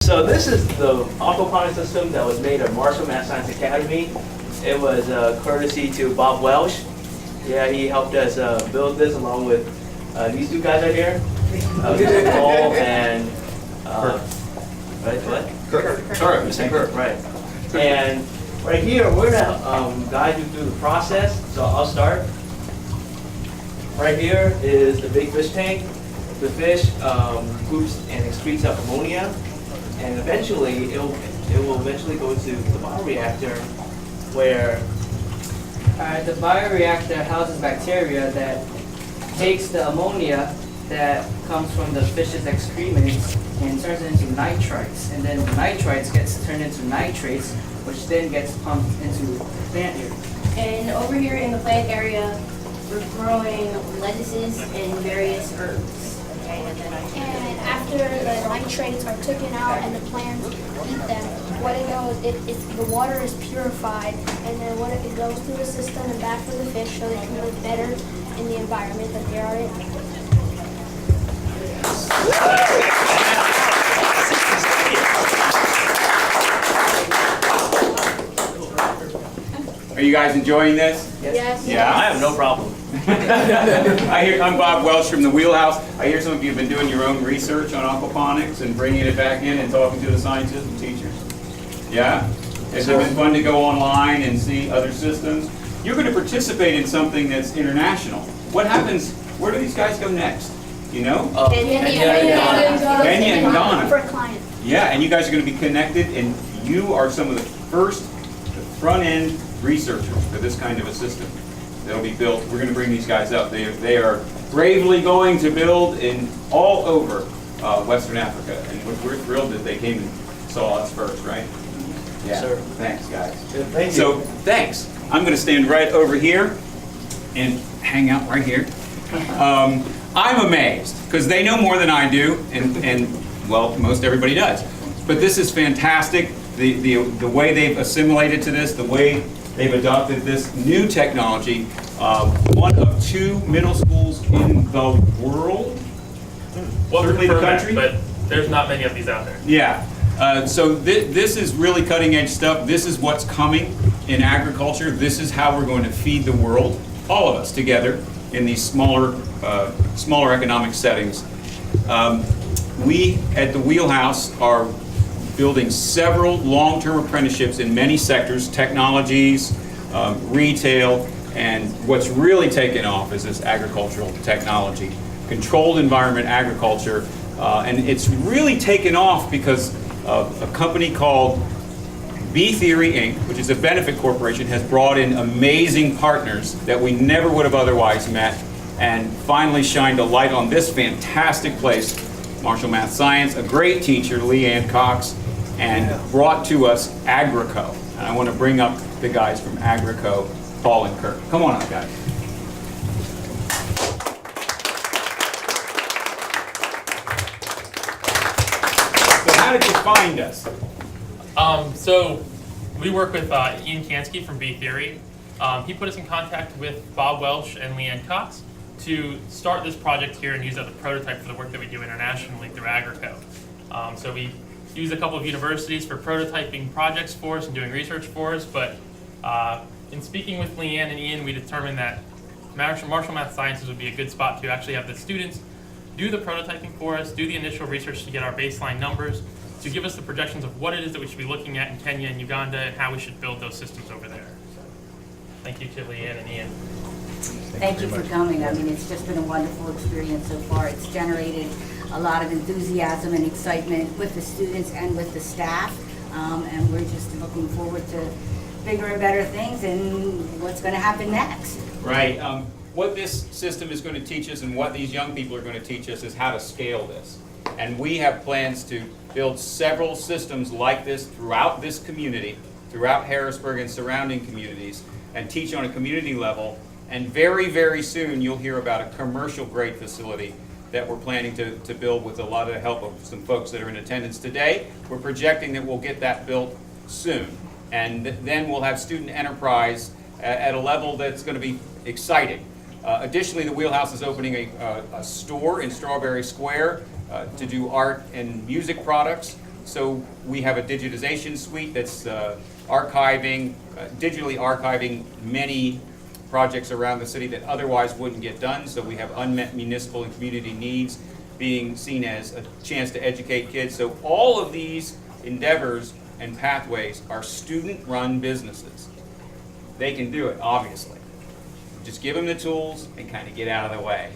So this is the aquaponic system that was made at Marshall Math Science Academy. It was courtesy to Bob Welsh. Yeah, he helped us build this along with these two guys right here, Paul and right, what? Kurt. Kurt, Mr. Kurt, right. And right here, we're gonna guide you through the process. So I'll start. Right here is the big fish tank. The fish poops and excretes out ammonia, and eventually it will eventually go to the bioreactor, where the bioreactor houses bacteria that takes the ammonia that comes from the fish's excrements and turns it into nitrites, and then the nitrites gets turned into nitrates, which then gets pumped into the plant area. And over here in the plant area, we're growing lettuces and various herbs. And after the nitrates are taken out and the plants eat them, what it goes, the water is purified, and then what it goes through the system and back to the fish so they can live better in the environment that they are in. Are you guys enjoying this? Yes. Yeah? I have no problem. I'm Bob Welsh from the Wheelhouse. I hear some of you have been doing your own research on aquaponics and bringing it back in and talking to the scientists and teachers. Yeah? Has it been fun to go online and see other systems? You're going to participate in something that's international. What happens, where do these guys go next? You know? Kenya and Ghana. For a client. Yeah, and you guys are going to be connected, and you are some of the first front-end researchers for this kind of a system that'll be built. We're going to bring these guys up. They are bravely going to build in all over Western Africa, and we're thrilled that they came and saw us first, right? Yeah. Sir. Thanks, guys. Thank you. So, thanks. I'm going to stand right over here and hang out right here. I'm amazed, because they know more than I do, and well, most everybody does. But this is fantastic. The way they've assimilated to this, the way they've adopted this new technology. One of 2 middle schools in the world, Well, certainly the country. but there's not many of these out there. Yeah. So this is really cutting edge stuff. This is what's coming in agriculture. This is how we're going to feed the world, all of us together in these smaller economic settings. We at the Wheelhouse are building several long-term apprenticeships in many sectors, technologies, retail, and what's really taken off is this agricultural technology, controlled environment agriculture, and it's really taken off because of a company called B Theory Inc., which is a benefit corporation, has brought in amazing partners that we never would have otherwise met, and finally shined a light on this fantastic place, Marshall Math Science, a great teacher, Leanne Cox, and brought to us Agrico. And I want to bring up the guys from Agrico, Paul and Kurt. Come on up, guys. So how did you find us? So we work with Ian Kansky from B Theory. He put us in contact with Bob Welsh and Leanne Cox to start this project here and use it as a prototype for the work that we do internationally through Agrico. So we use a couple of universities for prototyping projects for us and doing research for us, but in speaking with Leanne and Ian, we determined that Marshall Math Sciences would be a good spot to actually have the students do the prototyping for us, do the initial research to get our baseline numbers, to give us the projections of what it is that we should be looking at in Kenya and Uganda and how we should build those systems over there. So, thank you to Leanne and Ian. Thank you for coming. I mean, it's just been a wonderful experience so far. It's generated a lot of enthusiasm and excitement with the students and with the staff, and we're just looking forward to bigger and better things and what's going to happen next. Right. What this system is going to teach us and what these young people are going to teach us is how to scale this. And we have plans to build several systems like this throughout this community, throughout Harrisburg and surrounding communities, and teach on a community level. And very, very soon you'll hear about a commercial grade facility that we're planning to build with a lot of the help of some folks that are in attendance today. We're projecting that we'll get that built soon. And then we'll have student enterprise at a level that's going to be exciting. Additionally, the Wheelhouse is opening a store in Strawberry Square to do art and music products. So we have a digitization suite that's digitally archiving many projects around the city that otherwise wouldn't get done. So we have unmet municipal and community needs being seen as a chance to educate kids. So all of these endeavors and pathways are student-run businesses. They can do it, obviously. Just give them the tools and kind of get out of the way.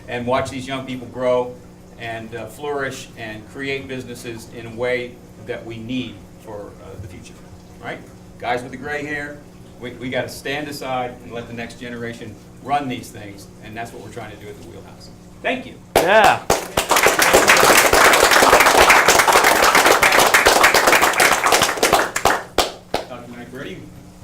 And watch these young people grow and flourish and create businesses in a way that we need for the future, right? Guys with the gray hair, we got to stand aside and let the next generation run these things, and that's what we're trying to do at the Wheelhouse. Thank you. Yeah. Dr. Knight,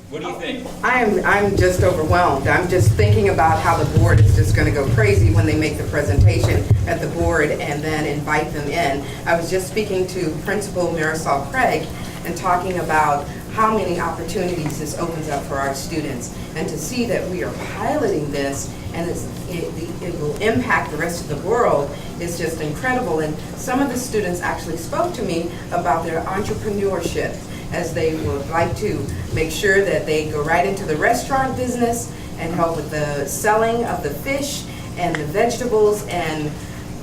what do you think? I'm just overwhelmed. I'm just thinking about how the board is just going to go crazy when they make the presentation at the board and then invite them in. I was just speaking to Principal Marisol Craig and talking about how many opportunities this opens up for our students. And to see that we are piloting this and it will impact the rest of the world is just incredible. And some of the students actually spoke to me about their entrepreneurship, as they would like to make sure that they go right into the restaurant business and help with the selling of the fish and the vegetables and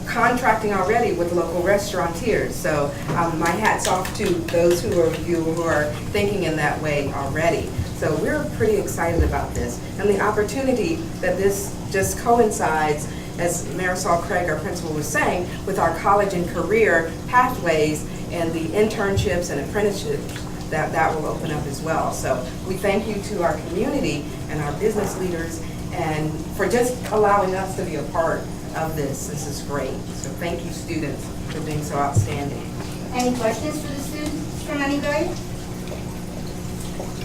contracting already with local restaurateurs. So my hat's off to those of you who are thinking in that way already. So we're pretty excited about this. And the opportunity that this just coincides, as Marisol Craig, our principal, was saying, with our college and career pathways and the internships and apprenticeships that will open up as well. So we thank you to our community and our business leaders and for just allowing us to be a part of this. This is great. So thank you, students, for being so outstanding. Any questions for the students from anybody?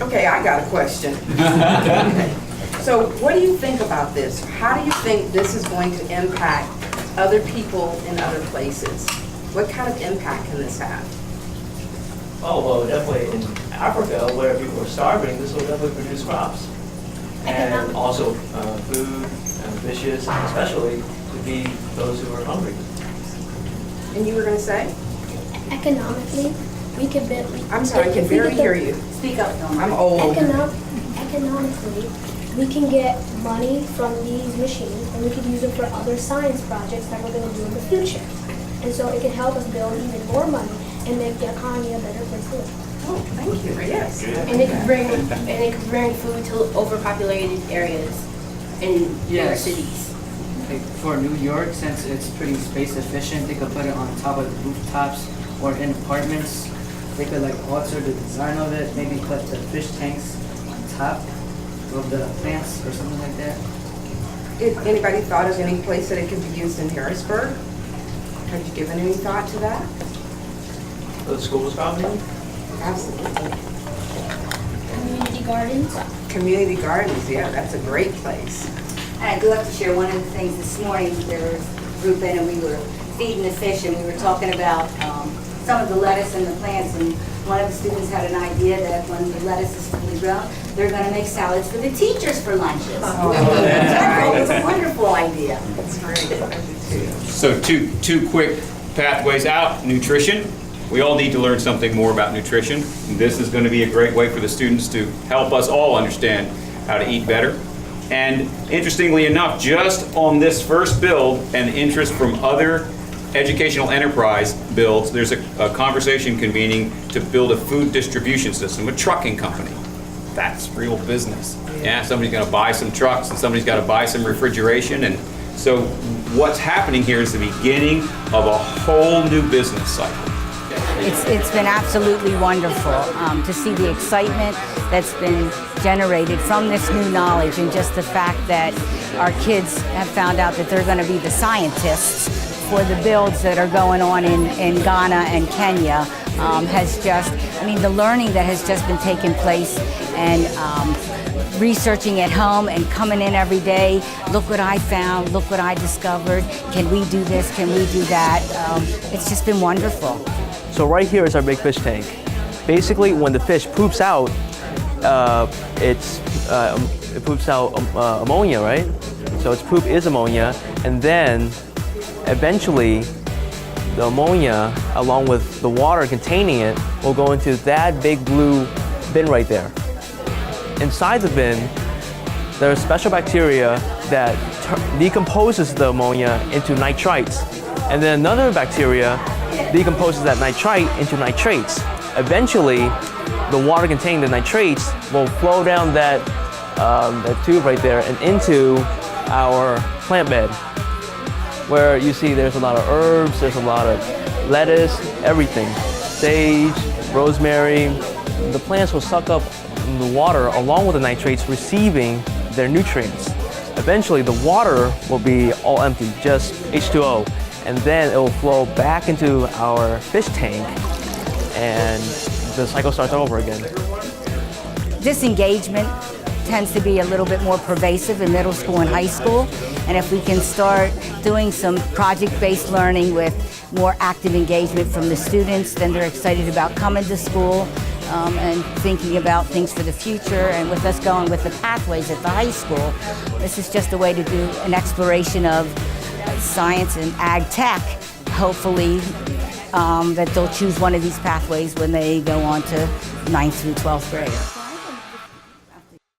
Okay, I got a question. Okay. So what do you think about this? How do you think this is going to impact other people in other places? What kind of impact can this have? Oh, well, definitely in Africa, where people are starving, this will definitely produce crops. And also food and fishes, especially to feed those who are hungry. And you were going to say? Economically, we could build. I'm sorry, I can barely hear you. Speak up, Dawn. I'm old. Economically, we can get money from these machines and we could use it for other science projects that we're going to do in the future. And so it can help us build even more money and make the economy a better place to live. Oh, thank you. Yes. And it could bring food to overpopulated areas in bigger cities. Like for New York, since it's pretty space efficient, they could put it on top of the rooftops or in apartments. They could like alter the design of it, maybe put the fish tanks on top of the plants or something like that. Did anybody thought of any place that it could be used in Harrisburg? Have you given any thought to that? For the schools, probably? Absolutely. Community gardens. Community gardens, yeah, that's a great place. And I do have to share one of the things this morning. There was a group in and we were feeding the fish and we were talking about some of the lettuce and the plants, and one of the students had an idea that when the lettuce is fully grown, they're going to make salads for the teachers for lunches. Oh, It's a wonderful idea. That's great. I do too. So two quick pathways out. Nutrition. We all need to learn something more about nutrition. This is going to be a great way for the students to help us all understand how to eat better. And interestingly enough, just on this first build and interest from other educational enterprise builds, there's a conversation convening to build a food distribution system, a trucking company. That's real business. Yeah, somebody's going to buy some trucks and somebody's got to buy some refrigeration. And so what's happening here is the beginning of a whole new business cycle. It's been absolutely wonderful to see the excitement that's been generated from this new knowledge, and just the fact that our kids have found out that they're going to be the scientists for the builds that are going on in Ghana and Kenya has just, I mean, the learning that has just been taking place and researching at home and coming in every day. Look what I found, look what I discovered. Can we do this? Can we do that? It's just been wonderful. So right here is our big fish tank. Basically, when the fish poops out, it poops out ammonia, right? So its poop is ammonia, and then eventually the ammonia, along with the water containing it, will go into that big blue bin right there. Inside the bin, there's special bacteria that decomposes the ammonia into nitrites. And then another bacteria decomposes that nitrite into nitrates. Eventually, the water containing the nitrates will flow down that tube right there and into our plant bed, where you see there's a lot of herbs, there's a lot of lettuce, everything. Sage, rosemary. The plants will suck up the water along with the nitrates, receiving their nutrients. Eventually, the water will be all empty, just H2O, and then it will flow back into our fish tank, and the cycle starts over again. Disengagement tends to be a little bit more pervasive in middle school and high school, and if we can start doing some project-based learning with more active engagement from the students, then they're excited about coming to school and thinking about things for the future. And with us going with the pathways at the high school, this is just a way to do an exploration of science and ag tech, hopefully that they'll choose one of these pathways when they go on to 9th through 12th grade.